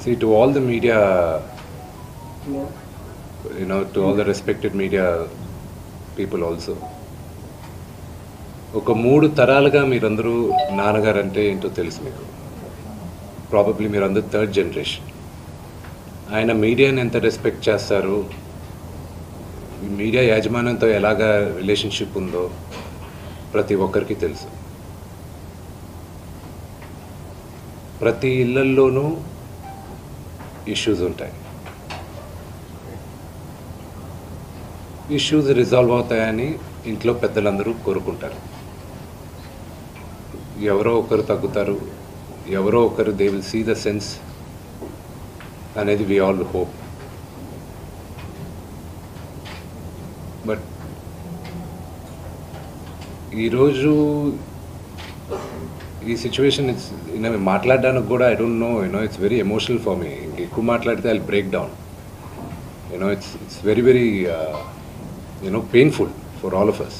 See, to all the media, to all the respected media people also. ఒక 3 తరాలుగా మీరందరూ నాన్నగారు అంటే ఏంటో తెలుసు మీకు. ప్రాబబ్లీ మీరందరూ థర్డ్ జనరేషన్. ఆయన మీడియాని ఎంత రెస్పెక్ట్ చేస్తారు, మీడియా యాజమాన్యంతో ఎలాగా రిలేషన్షిప్ ఉందో ప్రతి ఒక్కరికి తెలుసు. ప్రతి ఇళ్లల్లోనూ ఇష్యూస్ ఉంటాయి. ఇష్యూస్ రిజాల్వ్ అవుతాయని ఇంట్లో పెద్దలందరూ కోరుకుంటారు. ఎవరో ఒకరు తగ్గుతారు, ఎవరో ఒకరు they will see the sense అనేది వి ఆల్ హోప్. బట్ ఈరోజు ఈ సిచ్యువేషన్ మాట్లాడడానికి కూడా I don't know, it's very emotional for me. ఎక్కువ మాట్లాడితే I break down. It's very very painful for all of us.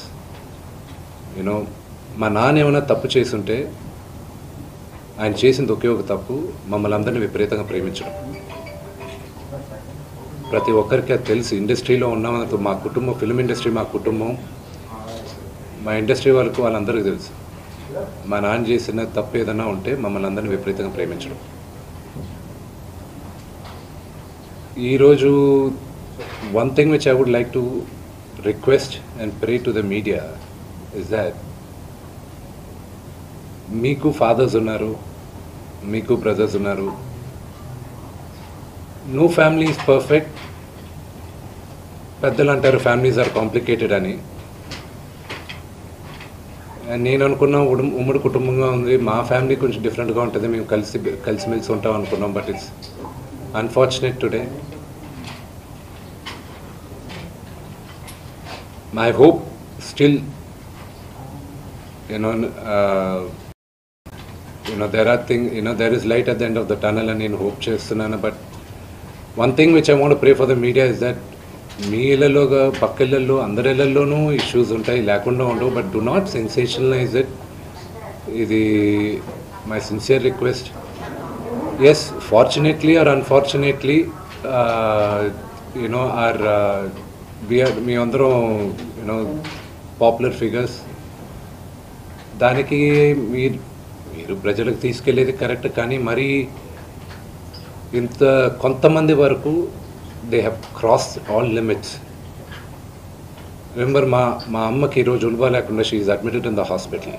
మా నాన్న ఏమైనా తప్పు చేస్తుంటే ఆయన చేసింది ఒకే ఒక తప్పు, మమ్మల్ని అందరినీ విపరీతంగా ప్రేమించడం. ప్రతి ఒక్కరికి అది తెలుసు. ఇండస్ట్రీలో ఉన్నామంత మా కుటుంబం, ఫిల్మ్ ఇండస్ట్రీ మా కుటుంబం, మా ఇండస్ట్రీ వాళ్ళకు వాళ్ళందరికీ తెలుసు. మా నాన్న చేసిన తప్పు ఏదైనా ఉంటే మమ్మల్ని అందరినీ విపరీతంగా ప్రేమించడం. ఈరోజు one thing which I would like to request and pray to the media is that మీకు ఫాదర్స్ ఉన్నారు, మీకు బ్రదర్స్ ఉన్నారు. No family is perfect. పెద్దలు అంటారు ఫ్యామిలీస్ ఆర్ కాంప్లికేటెడ్ అని. నేను అనుకున్నా ఉమ్మడి కుటుంబంగా ఉంది, మా ఫ్యామిలీ కొంచెం డిఫరెంట్గా ఉంటుంది, మేము కలిసిమెలిసి ఉంటాం అనుకున్నాం. But it's unfortunate today. My hope still there is light at the end of the tunnel అని నేను హోప్ చేస్తున్నాను. But one thing which I want to pray for the media is that మీ ఇళ్లలోగా పక్క ఇళ్లలో అందరి ఇళ్లలోనూ ఇష్యూస్ ఉంటాయి, లేకుండా ఉండవు. But do not sensationalise it. ఇది my sincere request. Yes, fortunately or unfortunately మీ అందరం పాపులర్ ఫిగర్స్. దానికి మీరు ప్రజలకు తీసుకెళ్ళేది కరెక్ట్, కానీ మరి ఇంత కొంతమంది వరకు they have crossed all limits. Remember, మా అమ్మకి ఈరోజు ఉల్బా లేకుండా she is admitted in the hospital.